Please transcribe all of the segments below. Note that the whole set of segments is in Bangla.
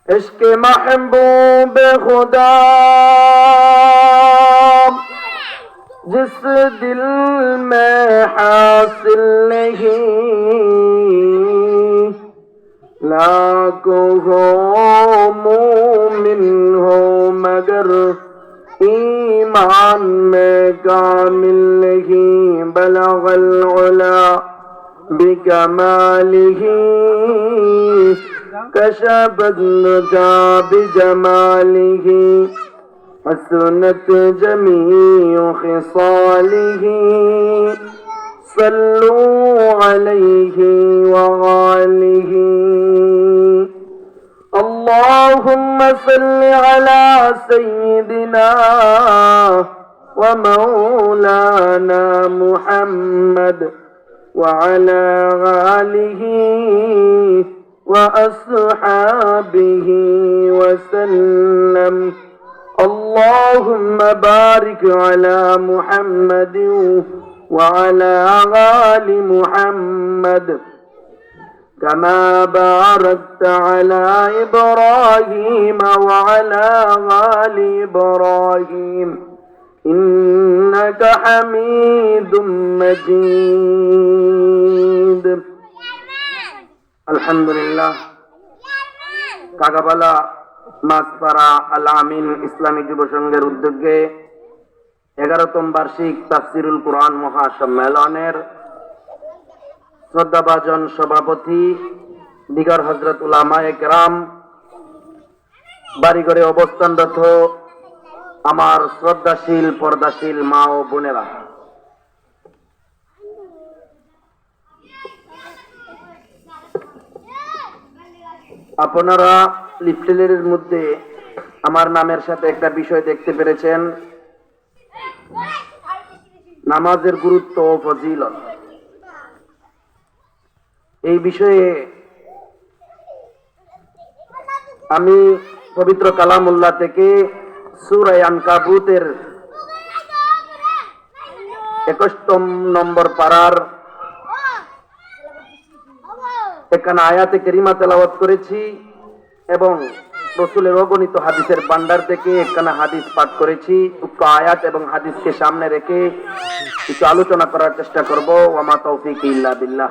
इश्क महबूब खुदा जिस दिल में हासिल नहीं, लाखों हो मोमिन हो मगर ईमान में कामिल नहीं। बलगल उला बिकमालिही कशफत नुजा बिजमालिही हसनत जमीउ खिसालिही सल्लू अलैहि वआलिही। अल्लाहुम्मा सल्लि अला सय्यिदिना व मौलाना मुहम्मद व अला आलिही व अस्हाबिही व सल्लम। अल्लाहुम्मा बारिक अला मुहम्मद व अला आलि मुहम्मद कमा बारकत अला इब्राहीम व अला आलि इब्राहीम इन्नका हमीदुम मजीद। আলহামদুলিল্লাহ। কাকাবালা মাসপাড়া আল আমিন ইসলামী যুব সংঘের উদ্যোগে 11তম বার্ষিক তাফসিরুল কুরআন মহাসম্মেলনের শ্রদ্ধাভাজন সভাপতি দিগর হযরত উলামায়ে কেরাম, বাড়িঘরে অবস্থানরত আমার শ্রদ্ধাশীল পর্দাশীল মা ও বোনেরা, আপনারা লিফলেটের মধ্যে আমার নামের সাথে একটা বিষয় দেখতে পেরেছেন, নামাজের গুরুত্ব ও ফজিলত। এই বিষয়ে আমি পবিত্র কালামুল্লাহ থেকে সূরা আনকাবুতের 21 নম্বর পারার এখানে আয়াতে কারিমা তেলাওয়াত করেছি এবং রাসূলের অগণিত হাদিসের ভান্ডার থেকে এখানে হাদিস পাঠ করেছি। উক্ত আয়াত এবং হাদিসকে সামনে রেখে কিছু আলোচনা করার চেষ্টা করব। ওয়া মা তাওফীকি ইল্লা বিল্লাহ।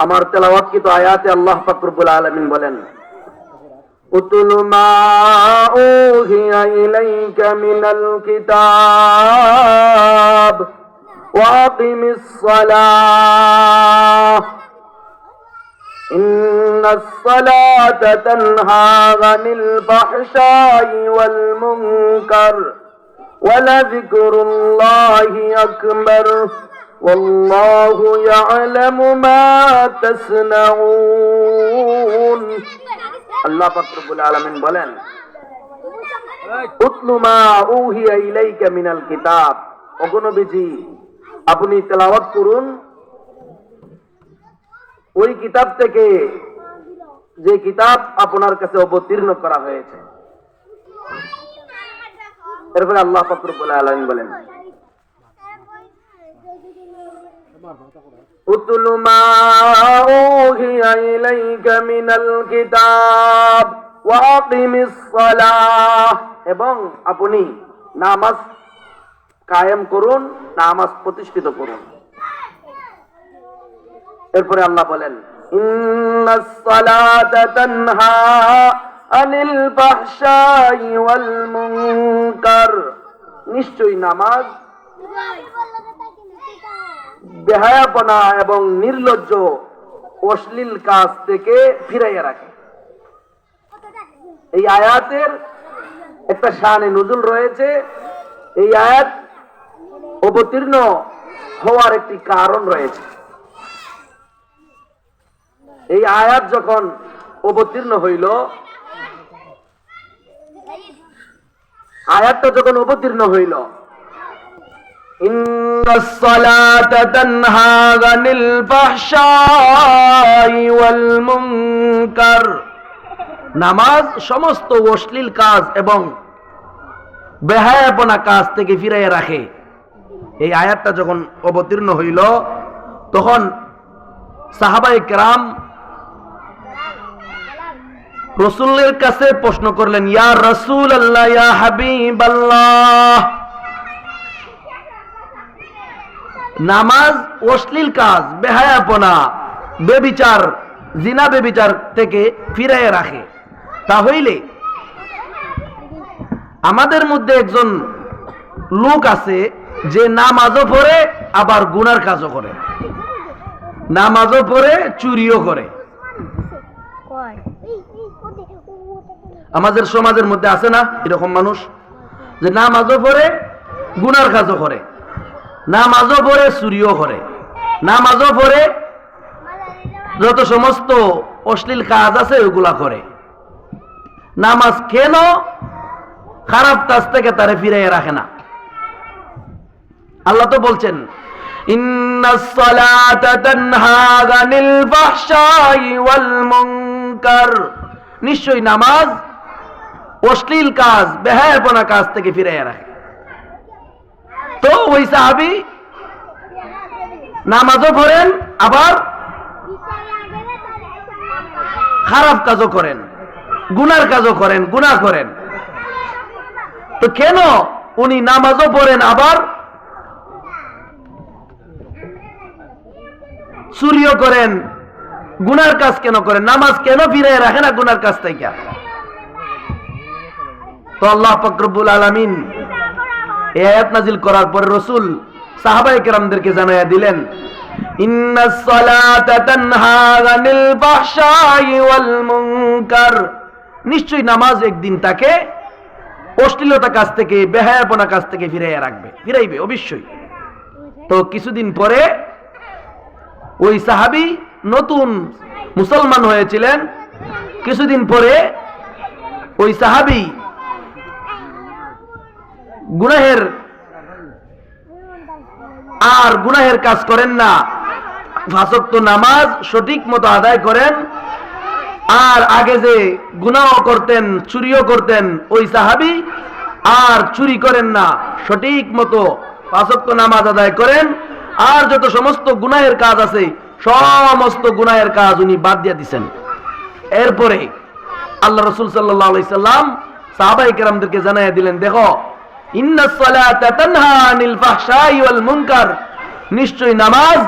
আমার তেলাওয়াতকৃত আয়াতে আল্লাহ পাক রব্বুল আলামিন বলেন, উতলু মা উহিয়া ইলাইকা মিনাল কিতাব وأقم الصلاة إن الصلاة تنهى عن الفحشاء والمنكر ولذكر الله أكبر والله يعلم ما تصنعون। আল্লাহ পাক রব্বুল আলামিন বলেন, উতলু মা উহিয়া ইলাইকা মিনাল কিতাব, ওগো নবীজি আপনি তেলাওয়াত করুন ওই কিতাব থেকে যে কিতাব আপনার কাছে অবতীর্ণ করা হয়েছে। এরপরে আল্লাহ পাক রব্বুল আলামিন বলেন, উতলু মা উহিয়া ইলাইকা মিনাল কিতাব ওয়া আকিমিস সালাহ, এবং আপনি নামাজ কায়েম করুন, নামাজ প্রতিষ্ঠিত করুন। এরপরে আল্লাহ বলেন, ইন্নাস সালাতা তানহা আনিল ফাহশাই ওয়াল মুনকার, নিশ্চয়ই নামাজ বেহায়াপনা এবং নির্লজ্জ অশ্লীল কাজ থেকে ফিরাইয়া রাখে। এই আয়াতের একটা শানে নুজুল রয়েছে। এই আয়াত অবতীর্ণ হওয়ার একটি কারণ রয়েছে। এই আয়াত যখন অবতীর্ণ হইল, আয়াতটা যখন অবতীর্ণ হইল, ইন্নাস সালাতা তানহা আনিল ফাহশাই ওয়াল মুনকার, নামাজ সমস্ত অশ্লীল কাজ এবং বেহায়াপনা কাজ থেকে ফিরাইয়া রাখে। এই আয়াতটা যখন অবতীর্ণ হইল তখন সাহাবায়ে কেরাম রাসূলের কাছে প্রশ্ন করলেন, ইয়া রাসূলুল্লাহ, ইয়া হাবিবাল্লাহ, নামাজ অশ্লীল কাজ, বেহায়াপনা, বেবিচার, জিনা বেবিচার থেকে ফিরাইয়া রাখে, তাহলে আমাদের মধ্যে একজন লোক আছে যে নামাজও পড়ে আবার গুনার কাজও করে, নামাজও পড়ে চুরিও করে। আমাদের সমাজের মধ্যে আছে না এরকম মানুষ, যে নামাজও পড়ে গুনার কাজও করে, নামাজও পড়ে চুরিও করে, নামাজও পড়ে যত সমস্ত অশ্লীল কাজ আছে ওগুলা করে। নামাজ কেন খারাপ কাজ থেকে তারে ফিরাইয়া রাখে না? আল্লাহ তো বলছেন, ইন্নাস সালাতা তানহা আনিল ফাহশাই ওয়াল মুনকার, নিশ্চয়ই নামাজ অশ্লীল কাজ, বেহায়াপনা কাজ থেকে ফিরাইয়া রাখে। তো ওই সাহাবী নামাজও পড়েন আবার খারাপ কাজও করেন, গুনার কাজও করেন, গুনাহ করেন। তো কেন উনি নামাজও পড়েন আবার চুরিও করেন, গুনার কাজ কেন করেন? নামাজ কেন ফিরাই রাখে না গুনার কাজ থেকে? তো আল্লাহ পাক রব্বুল আলামিন এই আয়াত নাযিল করার পরে রাসূল সাহাবায়ে কেরামদেরকে জানায়া দিলেন, ইন্নাস সালাতা তানহা আনিল ফাহশাই ওয়াল মুনকার, নিশ্চয়ই নামাজ একদিন তাকে অশ্লীলতা কাজ থেকে, বেহায়াপনা কাজ থেকে ফিরাইয়া রাখবে, ফিরাইবে অবশ্যই। তো কিছুদিন পরে ওই সাহাবী নতুন মুসলমান হয়েছিলেন। কিছুদিন পরে ওই সাহাবী গুনাহের কাজ করেন না, 5 ওয়াক্ত নামাজ সঠিক মতো আদায় করেন। আর আগে যে গুনাহ করতেন, চুরিও করতেন, ওই সাহাবী আর চুরি করেন না, সঠিক মতো 5 ওয়াক্ত নামাজ আদায় করেন। আর যত সমস্ত গুনাহের কাজ আছে সমস্ত গুনাহের কাজ উনি বাদ দিয়ে দিয়েছেন। এরপরে আল্লাহ রাসূল সাল্লাল্লাহু আলাইহি সাল্লাম সাহাবায়ে কেরামদেরকে জানাইয়া দিলেন, দেখো, ইন্নাস সালাতা তানহা আনিল ফাহশাই ওয়াল মুনকার, নিশ্চয়ই নামাজ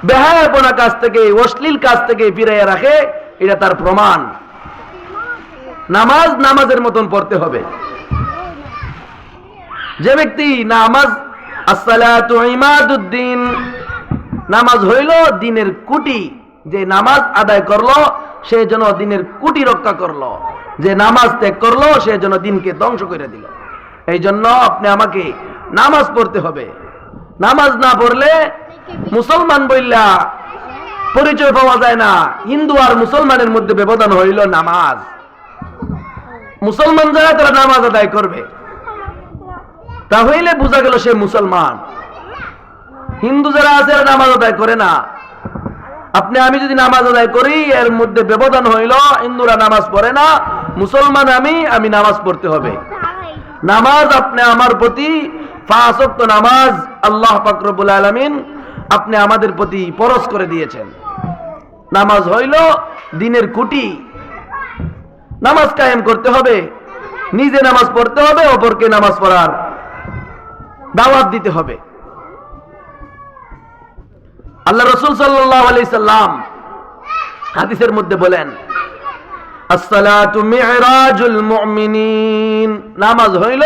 বেহায়াপনা কাজ থেকে, অশ্লীল কাজ থেকে ফিরাইয়া রাখে, এটা তার প্রমাণ। নামাজ নামাজের মতন পড়তে হবে। যে ব্যক্তি নামাজ, আসসালাতু ইমাদুদ্দিন, নামাজ হইল দিনের কুটি, যে নামাজ আদায় করলো সে যেন দিনের কুটি রক্ষা করলো, যে নামাজ ত্যাগ করলো সে যেন দিনকে ধ্বংস করে দিল। এই জন্য আপনি আমাকে নামাজ পড়তে হবে। নামাজ না পড়লে মুসলমান বইলা পরিচয় পাওয়া যায় না। হিন্দু আর মুসলমানের মধ্যে ব্যবধান হইল নামাজ। মুসলমান যারা তারা নামাজ আদায় করবে, তাহলে বোঝা গেল সে মুসলমান। হিন্দু যারা আছে এরা নামাজ আদায় করে না। আপনি আমি যদি নামাজ আদায় করি, এর মধ্যে ব্যবধান হইল হিন্দুরা নামাজ পড়ে না, মুসলমান আমি নামাজ পড়তে হবে। নামাজ আপনি আমার প্রতি 5 ওয়াক্ত নামাজ আল্লাহ পাক রব্বুল আলামিন আপনি আমাদের প্রতি ফরজ করে দিয়েছেন। নামাজ হইল দিনের খুঁটি। নামাজ কায়েম করতে হবে, নিজে নামাজ পড়তে হবে, অপরকে নামাজ পড়ার দাওয়াত দিতে হবে। আল্লাহ রাসূল সাল্লাল্লাহু আলাইহি সাল্লাম হাদিসের মধ্যে বলেন, আসসালাতু মি'রাজুল মুমিনিন, নামাজ হইল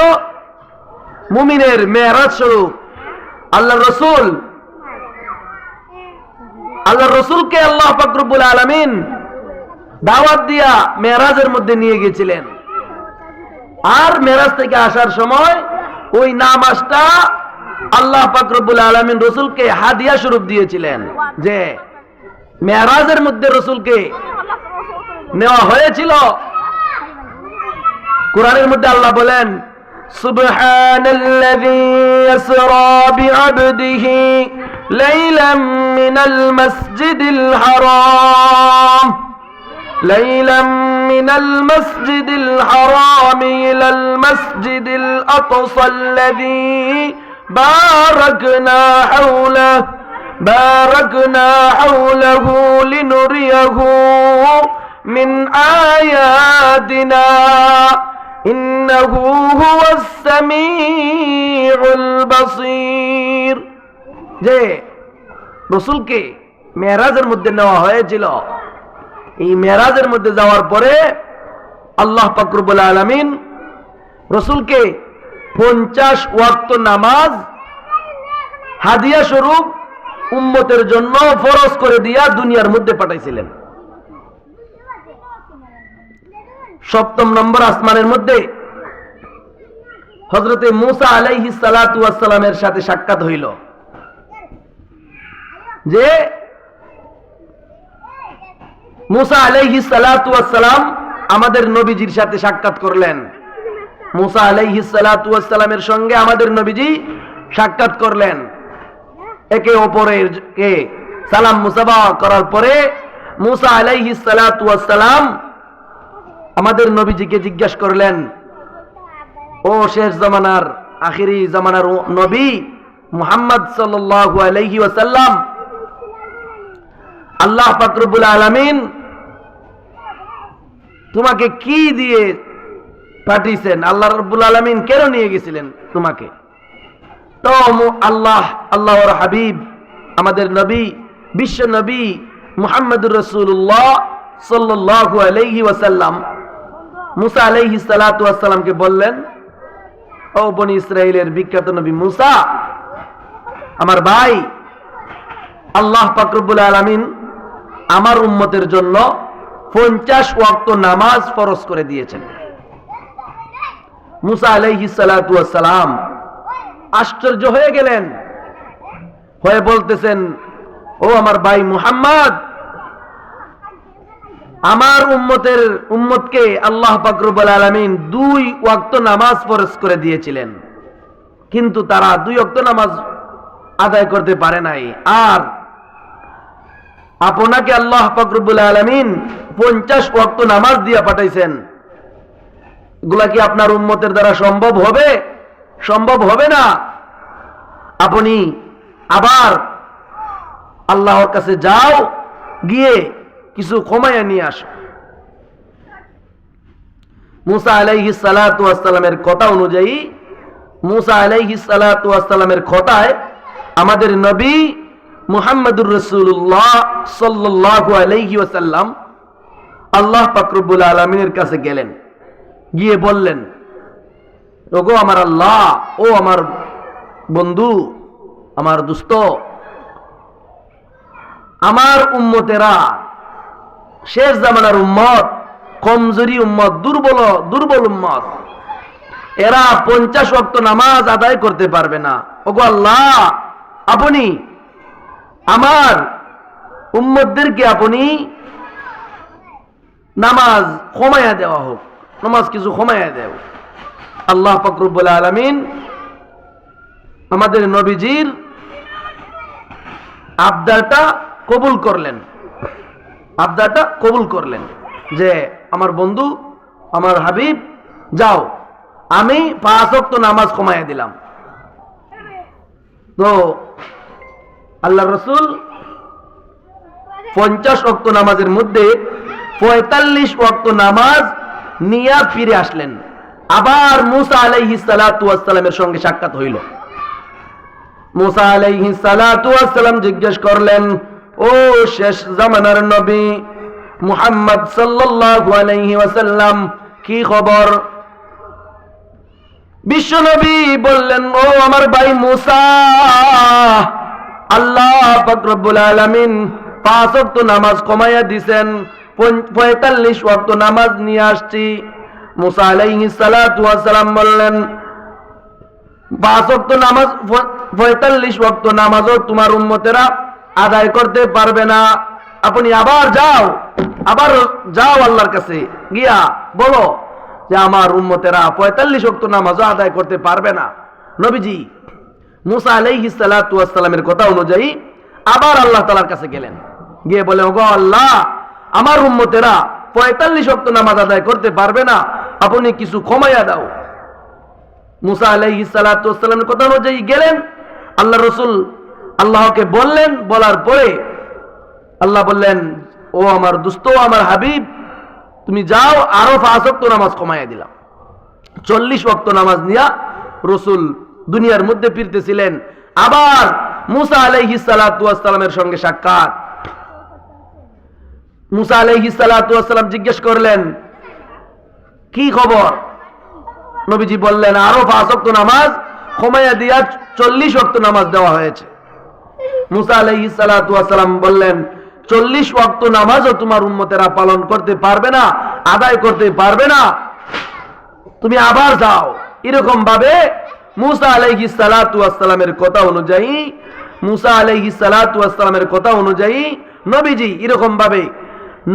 মুমিনের মেরাজ স্বরূপ। আল্লাহ রাসূলকে আল্লাহ পাক রব্বুল আলামিন দাওয়াত দিয়া মেরাজের মধ্যে নিয়ে গিয়েছিলেন। আর মেরাজ থেকে আসার সময় ওই নামাজটা আল্লাহ পাক রব্বুল আলামিন রাসূলকে হাদিয়া স্বরূপ দিয়েছিলেন। যে মেরাজের মধ্যে রাসূলকে নেওয়া হয়েছিল। কোরআনের মধ্যে আল্লাহ বলেন, সুবহানাল্লাযী ইসরা বিআবদিহি লাইলাম মিনাল মাসজিদিল হারাম ইলাল মাসজিদিল আকসা আল্লাযী বারাকনা হাওলাহু লিনুরিয়াহু মিন আয়াতিনা ইন্নাহু হুয়াস সামিউল বাসীর। যে রাসূলকে মেরাজের মধ্যে নেওয়া হয়েছিল, এই মেরাজের মধ্যে যাওয়ার পরে আল্লাহ পাক রব্বুল আলামিন রাসূলকে 50 ওয়াক্ত নামাজ হাদিয়া স্বরূপ উম্মতের জন্য ফরজ করে দিয়া দুনিয়ার মধ্যে পাঠাইছিলেন। 7ম নম্বর আসমানের মধ্যে হযরতে মূসা আলাইহিস সালাতু ওয়াস সালামের সাথে সাক্ষাৎ হইল। যে মূসা আলাইহিস সালাতু ওয়াস সালাম আমাদের নবীজির সাথে সাক্ষাৎ করলেন। মূসা আলাইহিস সালাতু ওয়াস সালামের সঙ্গে আমাদের নবীজি সাক্ষাৎ করলেন। একে অপরকে সালাম মুসাফা করার পরে মূসা আলাইহিস সালাতু ওয়াস সালাম আমাদের নবীজিকে জিজ্ঞাসা করলেন, ও শেষ জামানার আখিরি জামানার নবী মুহাম্মদ সাল্লাল্লাহু আলাইহি ওয়াসাল্লাম, আল্লাহ পাক রব্বুল আলামিন তোমাকে কি দিয়ে পাঠিয়েছেন? আল্লাহ রাব্বুল আলামিন কেন নিয়ে গেছিলেন তোমাকে? তো আল্লাহর হাবিব আমাদের নবী বিশ্ব নবী মুহাম্মদুর রাসূলুল্লাহ সাল্লাল্লাহু আলাইহি ওয়াসাল্লাম মূসা আলাইহিস সালাতু ওয়াস সালামকে বললেন, ও বনি ইসরাইলের বিখ্যাত নবী মূসা, আমার ভাই, আল্লাহ পাক রব্বুল আলামিন আমার উম্মতের জন্য 50 ওয়াক্ত নামাজ ফরজ করে দিয়েছেন। মূসা আলাইহিস সালাতু ওয়াস সালাম আশ্চর্য হয়ে গেলেন, হয়ে বলতেছেন, ও আমার ভাই মুহাম্মদ, আমার উম্মতকে আল্লাহ পাক রব্বুল আলামিন 2 ওয়াক্ত নামাজ ফরজ করে দিয়েছিলেন, কিন্তু তারা 2 ওয়াক্ত নামাজ আদায় করতে পারে নাই। আর আপনাকে আল্লাহ পাক রব্বুল আলামিন 50 ওয়াক্ত নামাজ দিয়ে পাঠাইছেন। এগুলা কি আপনার উম্মতের দ্বারা সম্ভব হবে? সম্ভব হবে না। আপনি আবার আল্লাহর কাছে যাও, গিয়ে কিছু কমাইয়া নিয়ে আসো। মূসা আলাইহিস সালাতু ওয়াস সালামের কথা অনুযায়ী, মূসা আলাইহিস সালাতু ওয়াস সালামের কথায় আমাদের নবী মুহাম্মদুর রাসূলুল্লাহ সাল্লাল্লাহু আলাইহি ওয়াসাল্লাম আল্লাহ পাক রব্বুল আলামিনের কাছে গেলেন, গিয়ে বললেন, ওগো আমার আল্লাহ, ও আমার বন্ধু, আমার দোস্ত, আমার উম্মতেরা শেষ জামানার উম্মত, কমজোরি উম্মত, দুর্বল উম্মত, এরা 50 ওয়াক্ত নামাজ আদায় করতে পারবে না। ওগো আল্লাহ, আপনি আমার উম্মতদেরকে আপনি নামাজ কমায়া দেওয়া হোক, নামাজ কিছু কমায়া দেও। আল্লাহ পাক রব্বুল আলামিন আমাদের নবীজির আবদারটা কবুল করলেন, যে আমার বন্ধু, আমার হাবিব, যাও, আমি 5 ওয়াক্ত নামাজ কমায়া দিলাম। তো আল্লাহ রাসূল 50 ওয়াক্ত নামাজের মধ্যে 45 ওয়াক্ত নামাজ নিয়ে ফিরে আসলেন। আবার মূসা আলাইহিস সালাতু ওয়াস সালামের সঙ্গে সাক্ষাৎ হইল। মূসা আলাইহিস সালাতু ওয়াস সালাম জিজ্ঞেস করলেন, ও শেষ জামানার নবী মুহাম্মদ সাল্লাল্লাহু আলাইহি ওয়াসাল্লাম, কি খবর? বিশ্ব নবী বললেন, ও আমার ভাই মূসা, আল্লাহ পাক রব্বুল আলামিন 5 ওয়াক্ত নামাজ কমাইয়া দিবেন, 45 ওয়াক্ত নামাজ নিয়ে আসছি। মূসা আলাইহিস সালাতু ওয়াস সালাম বললেন, 5 ওয়াক্ত নামাজ, 45 ওয়াক্ত নামাজও তোমার উম্মতেরা আদায় করতে পারবে না। আপনি আবার যাও আল্লাহর কাছে গিয়া বলো যে আমার উম্মতেরা 45 ওয়াক্ত নামাজও আদায় করতে পারবে না। নবীজি মূসা আলাইহিস সালাতু ওয়াস সালামের কথা অনুযায়ী আবার আল্লাহ তাআলার কাছে গেলেন, গিয়ে বলে, ওগো আল্লাহ, আমার উম্মতেরা 45 ওয়াক্ত নামাজ আদায় করতে পারবে না, আপনি কিছু কমাইয়া দাও। মূসা আলাইহিস সালাতু ওয়াস সালামের কথা অনুযায়ী গেলেন, আল্লাহ রাসূল আল্লাহকে বললেন, বলার পরে আল্লাহ বললেন, ও আমার দোস্ত, আমার হাবিব, তুমি যাও, আরো 5 ওয়াক্ত নামাজ কমাইয়া দিলাম। 40 ওয়াক্ত নামাজ নিয়া রসুল দুনিয়ার মধ্যে ফিরতেছিলেন। আবার মুসা আলাইহিস সালাতু ওয়াস সালামের সঙ্গে সাক্ষাৎ। মুসা আলাইহিস সালাতু ওয়াস সালাম জিজ্ঞেস করলেন, কি খবর? নবীজি বললেন, আরো 5 ওয়াক্ত নামাজ কমাইয়া দিয়া 40 ওয়াক্ত নামাজ দেওয়া হয়েছে। মুসা আলাইহিস সালাতু ওয়াস সালাম বললেন, 40 ওয়াক্ত নামাজও তোমার উম্মতেরা পালন করতে পারবে না, আদায় করতে পারবে না, তুমি আবার যাও। এরকম ভাবে মুসা আলাইহিস সালাতু ওয়াস সালামের কথা অনুযায়ী, মুসা আলাইহিস সালাতু ওয়াস সালামের কথা অনুযায়ী নবীজি এরকম ভাবে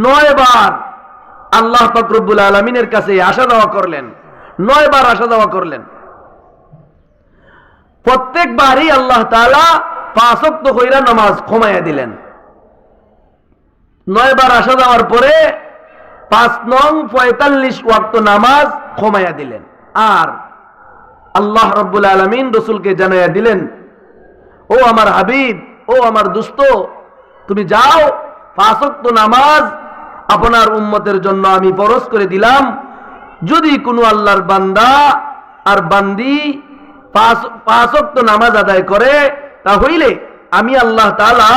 9 বার আল্লাহ পাক রব্বুল আলামিনের কাছে আসা যাওয়া করলেন। 9 বার আসা যাওয়া করলেন। প্রত্যেকবারই আল্লাহ তাআলা 5 ওয়াক্ত কইরা নামাজ কমাইয়া দিলেন। 9 বার আসা যাওয়ার পরে 5 নং 45 ওয়াক্ত নামাজ কমাইয়া দিলেন। আর আল্লাহ রাব্বুল আলামিন রাসূলকে জানাইয়া দিলেন, ও আমার হাবিব, ও আমার দোস্ত, তুমি যাও, 5 ওয়াক্ত নামাজ আপনার উম্মতের জন্য আমি ফরজ করে দিলাম। যদি কোনো আল্লাহর বান্দা আর বান্দি 5 ওয়াক্ত নামাজ আদায় করে, তাহলে আমি আল্লাহ তাআলা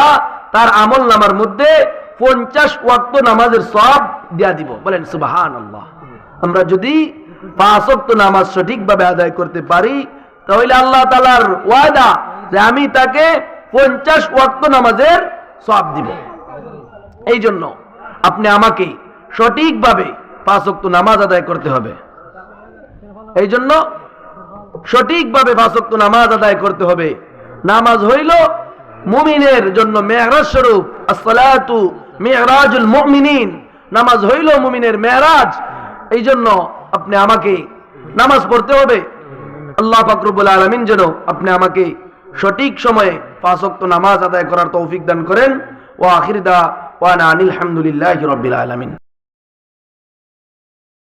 তার আমল নামার মধ্যে 50 ওয়াক্ত নামাজের সওয়াব দিয়া দিব। বলেন সুবহানাল্লাহ। আমরা যদি 5 ওয়াক্ত নামাজ সঠিকভাবে আদায় করতে পারি, তাহলে আল্লাহ তাআলার ওয়াদা যে আমি তাকে 50 ওয়াক্ত নামাজের সওয়াব দিব। এই জন্য আপনি আমাকে সঠিকভাবে 5 ওয়াক্ত নামাজ আদায় করতে হবে। এই জন্য সঠিকভাবে 5 ওয়াক্ত নামাজ আদায় করতে হবে। নামাজ হইল মুমিনের জন্য মেরাজ স্বরূপ। আসসালাতু মিরাজুল মুমিনিন। নামাজ হইল মুমিনের মেরাজ। এই জন্য আপনি আমাকে নামাজ পড়তে হবে। আল্লাহ পাক রব্বুল আলামিন যেন আপনি আমাকে সঠিক সময়ে 5 ওয়াক্ত নামাজ আদায় করার তৌফিক দান করেন। ওয়া আখির দাওয়ানা আনিল হামদুলিল্লাহি রাব্বিল আলামিন।